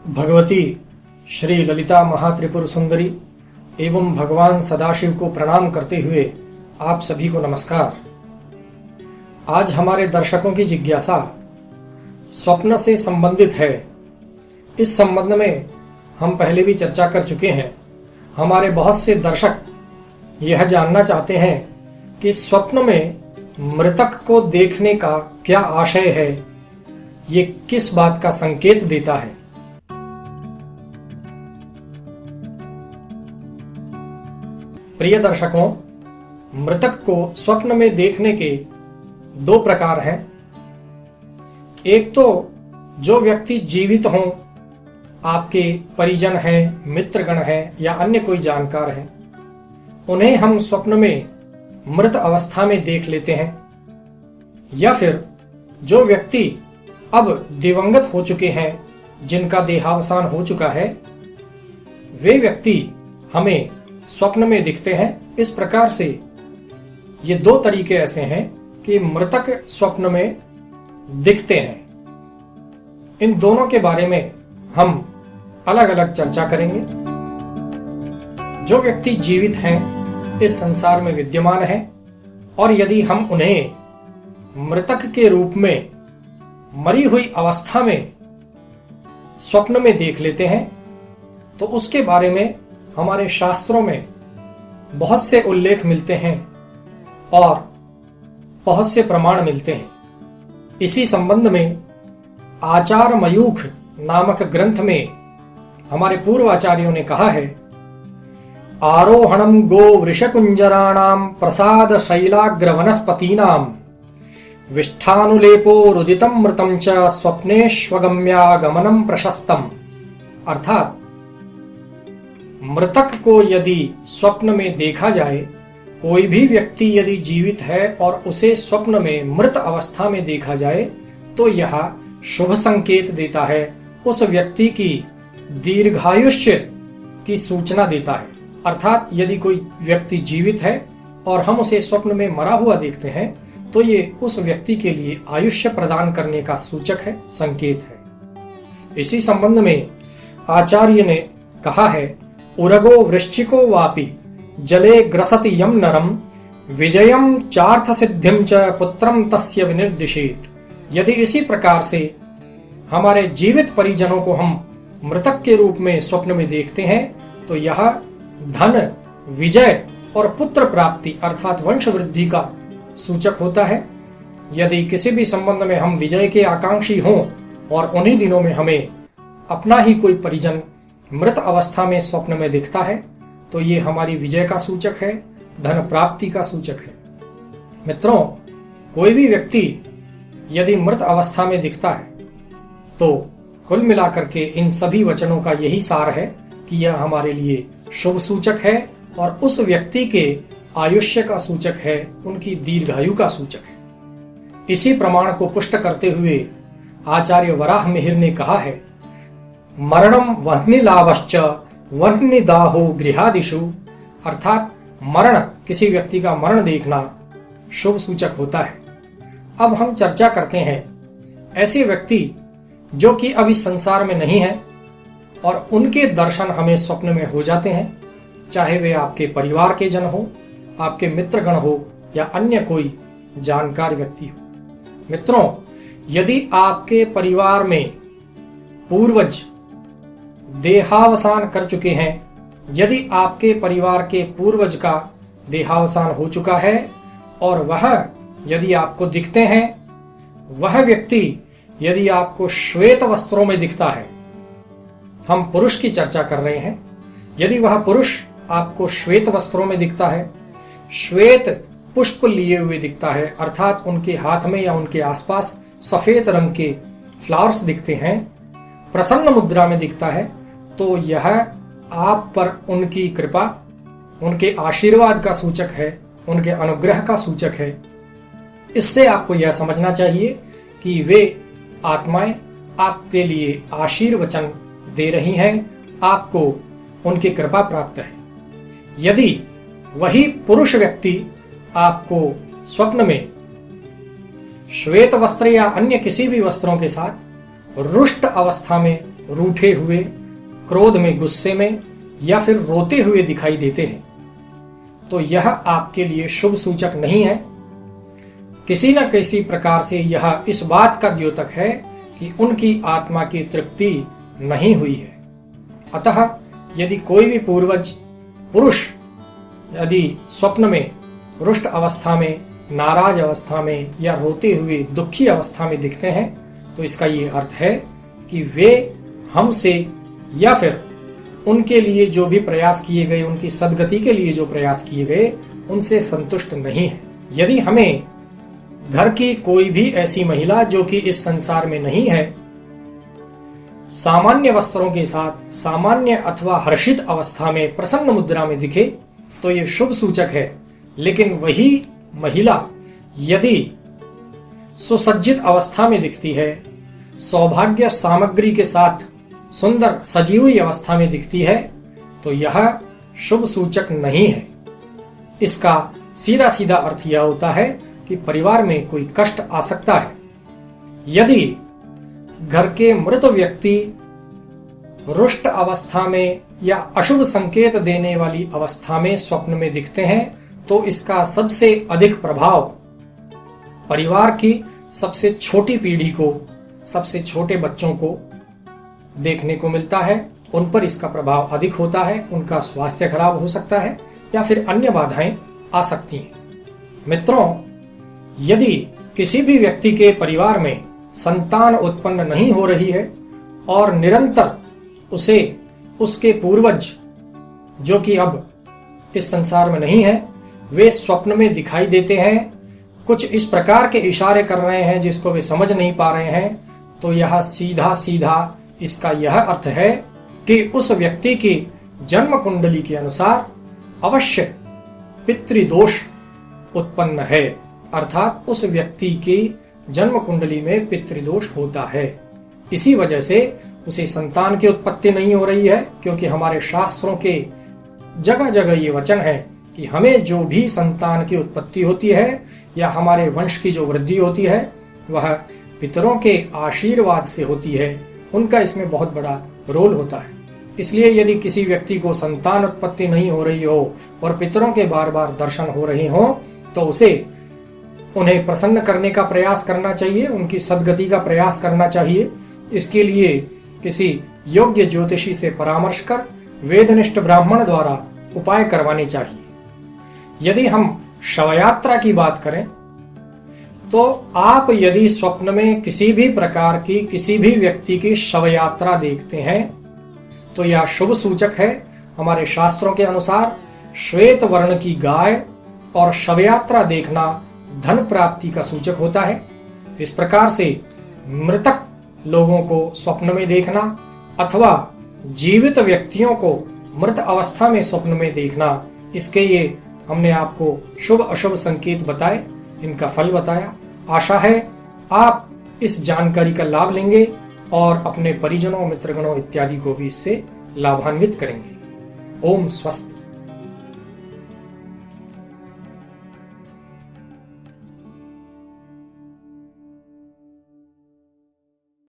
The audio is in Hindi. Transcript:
भगवती श्री ललिता महात्रिपुर सुंदरी एवं भगवान सदाशिव को प्रणाम करते हुए आप सभी को नमस्कार। आज हमारे दर्शकों की जिज्ञासा स्वप्न से संबंधित है। इस संबंध में हम पहले भी चर्चा कर चुके हैं। हमारे बहुत से दर्शक यह जानना चाहते हैं कि स्वप्न में मृतक को देखने का क्या आशय है, ये किस बात का संकेत देता है। प्रिय दर्शकों, मृतक को स्वप्न में देखने के दो प्रकार हैं। एक तो जो व्यक्ति जीवित हों, आपके परिजन हैं, मित्रगण हैं या अन्य कोई जानकार हैं, उन्हें हम स्वप्न में मृत अवस्था में देख लेते हैं। या फिर जो व्यक्ति अब दिवंगत हो चुके हैं, जिनका देहावसान हो चुका है, वे व्यक्ति हमें स्वप्न में दिखते हैं। इस प्रकार से ये दो तरीके ऐसे हैं कि मृतक स्वप्न में दिखते हैं। इन दोनों के बारे में हम अलग अलग चर्चा करेंगे। जो व्यक्ति जीवित हैं, इस संसार में विद्यमान हैं, और यदि हम उन्हें मृतक के रूप में मरी हुई अवस्था में स्वप्न में देख लेते हैं, तो उसके बारे में हमारे शास्त्रों में बहुत से उल्लेख मिलते हैं और बहुत से प्रमाण मिलते हैं। इसी संबंध में आचार मयूख नामक ग्रंथ में हमारे पूर्व आचार्यों ने कहा है, आरोहणम गो वृषकुंजराणाम प्रसाद शैलाग्र वनस्पतीनाम विष्ठानुलेपो रुदितम मृतम च स्वप्नेष्वगम्यागमनम प्रशस्तम। अर्थात मृतक को यदि स्वप्न में देखा जाए, कोई भी व्यक्ति यदि जीवित है और उसे स्वप्न में मृत अवस्था में देखा जाए, तो यह शुभ संकेत देता है, उस व्यक्ति की दीर्घायुष्य की सूचना देता है। अर्थात यदि कोई व्यक्ति जीवित है और हम उसे स्वप्न में मरा हुआ देखते हैं, तो ये उस व्यक्ति के लिए आयुष्य प्रदान करने का सूचक है, संकेत है। इसी संबंध में आचार्य ने कहा है, उरगो वृश्चिको वापि जले ग्रसति यम नरम विजयम चार्थ सिद्धिम च पुत्रम तस्य विनिर्दिशेत। यदि इसी प्रकार से हमारे जीवित परिजनों को हम मृतक के रूप में स्वप्न में देखते हैं, तो यह धन, विजय और पुत्र प्राप्ति अर्थात वंश वृद्धि का सूचक होता है। यदि किसी भी संबंध में हम विजय के आकांक्षी हों और उन्हीं दिनों में हमें अपना ही कोई परिजन मृत अवस्था में स्वप्न में दिखता है, तो ये हमारी विजय का सूचक है, धन प्राप्ति का सूचक है। मित्रों, कोई भी व्यक्ति यदि मृत अवस्था में दिखता है, तो कुल मिलाकर के इन सभी वचनों का यही सार है कि यह हमारे लिए शुभ सूचक है और उस व्यक्ति के आयुष्य का सूचक है, उनकी दीर्घायु का सूचक है। इसी प्रमाण को पुष्ट करते हुए आचार्य वराह मिहिर ने कहा है, मरणम वह्नि लाभश्च वह्नि दाहो गृहादिषु। अर्थात मरण, किसी व्यक्ति का मरण देखना शुभ सूचक होता है। अब हम चर्चा करते हैं ऐसे व्यक्ति जो कि अभी संसार में नहीं है और उनके दर्शन हमें स्वप्न में हो जाते हैं, चाहे वे आपके परिवार के जन हो, आपके मित्रगण हो या अन्य कोई जानकार व्यक्ति हो। मित्रों, यदि आपके परिवार में पूर्वज देहावसान कर चुके हैं, यदि आपके परिवार के पूर्वज का देहावसान हो चुका है और वह यदि आपको दिखते हैं, वह व्यक्ति यदि आपको श्वेत वस्त्रों में दिखता है, हम पुरुष की चर्चा कर रहे हैं, यदि वह पुरुष आपको श्वेत वस्त्रों में दिखता है, श्वेत पुष्प लिए हुए दिखता है, अर्थात उनके हाथ में या उनके आसपास सफेद रंग के फ्लावर्स दिखते हैं, प्रसन्न मुद्रा में दिखता है, तो यह आप पर उनकी कृपा, उनके आशीर्वाद का सूचक है, उनके अनुग्रह का सूचक है। इससे आपको यह समझना चाहिए कि वे आत्माएं आपके लिए आशीर्वचन दे रही हैं, आपको उनकी कृपा प्राप्त है। यदि वही पुरुष व्यक्ति आपको स्वप्न में श्वेत वस्त्र या अन्य किसी भी वस्त्रों के साथ रुष्ट अवस्था में रूठे हुए, क्रोध में, गुस्से में या फिर रोते हुए दिखाई देते हैं तो यह आपके लिए शुभ सूचक नहीं है। किसी न किसी प्रकार से यह इस बात का द्योतक है कि उनकी आत्मा की तृप्ति नहीं हुई है। अतः यदि कोई भी पूर्वज पुरुष यदि स्वप्न में रुष्ट अवस्था में, नाराज अवस्था में या रोते हुए दुखी अवस्था में दिखते हैं तो इसका ये अर्थ है कि वे हमसे या फिर उनके लिए जो भी प्रयास किए गए, उनकी सद्गति के लिए जो प्रयास किए गए, उनसे संतुष्ट नहीं है। यदि हमें घर की कोई भी ऐसी महिला जो कि इस संसार में नहीं है, सामान्य वस्त्रों के साथ सामान्य अथवा हर्षित अवस्था में प्रसन्न मुद्रा में दिखे तो यह शुभ सूचक है। लेकिन वही महिला यदि सुसज्जित अवस्था में दिखती है, सौभाग्य सामग्री के साथ सुंदर सजी हुई अवस्था में दिखती है तो यह शुभ सूचक नहीं है। इसका सीधा सीधा अर्थ यह होता है कि परिवार में कोई कष्ट आ सकता है। यदि घर के मृत व्यक्ति रुष्ट अवस्था में या अशुभ संकेत देने वाली अवस्था में स्वप्न में दिखते हैं तो इसका सबसे अधिक प्रभाव परिवार की सबसे छोटी पीढ़ी को, सबसे छोटे बच्चों को देखने को मिलता है। उन पर इसका प्रभाव अधिक होता है, उनका स्वास्थ्य खराब हो सकता है या फिर अन्य बाधाएं आ सकती हैं। मित्रों, यदि किसी भी व्यक्ति के परिवार में संतान उत्पन्न नहीं हो रही है और निरंतर उसे उसके पूर्वज जो कि अब इस संसार में नहीं है, वे स्वप्न में दिखाई देते हैं, कुछ इस प्रकार के इशारे कर रहे हैं जिसको वे समझ नहीं पा रहे हैं, तो यह सीधा सीधा इसका यह अर्थ है कि उस व्यक्ति की जन्म कुंडली के अनुसार अवश्य पितृदोष उत्पन्न है। अर्थात उस व्यक्ति की जन्म कुंडली में पितृदोष होता है। इसी वजह से उसे संतान की उत्पत्ति नहीं हो रही है, क्योंकि हमारे शास्त्रों के जगह जगह ये वचन है कि हमें जो भी संतान की उत्पत्ति होती है या हमारे वंश की जो वृद्धि होती है वह पितरों के आशीर्वाद से होती है। उनका इसमें बहुत बड़ा रोल होता है। इसलिए यदि किसी व्यक्ति को संतान उत्पत्ति नहीं हो रही हो और पितरों के बार बार दर्शन हो रहे हो तो उसे उन्हें प्रसन्न करने का प्रयास करना चाहिए, उनकी सद्गति का प्रयास करना चाहिए। इसके लिए किसी योग्य ज्योतिषी से परामर्श कर वेदनिष्ठ ब्राह्मण द्वारा उपाय करवाने चाहिए। यदि हम शवयात्रा की बात करें तो आप यदि स्वप्न में किसी भी प्रकार की किसी भी व्यक्ति की शवयात्रा देखते हैं तो यह शुभ सूचक है। हमारे शास्त्रों के अनुसार श्वेत वर्ण की गाय और शवयात्रा देखना धन प्राप्ति का सूचक होता है। इस प्रकार से मृतक लोगों को स्वप्न में देखना अथवा जीवित व्यक्तियों को मृत अवस्था में स्वप्न में देखना, इसके ये हमने आपको शुभ अशुभ संकेत बताए, इनका फल बताया। आशा है आप इस जानकारी का लाभ लेंगे और अपने परिजनों, मित्रगणों इत्यादि को भी इससे लाभान्वित करेंगे। ओम स्वस्ति।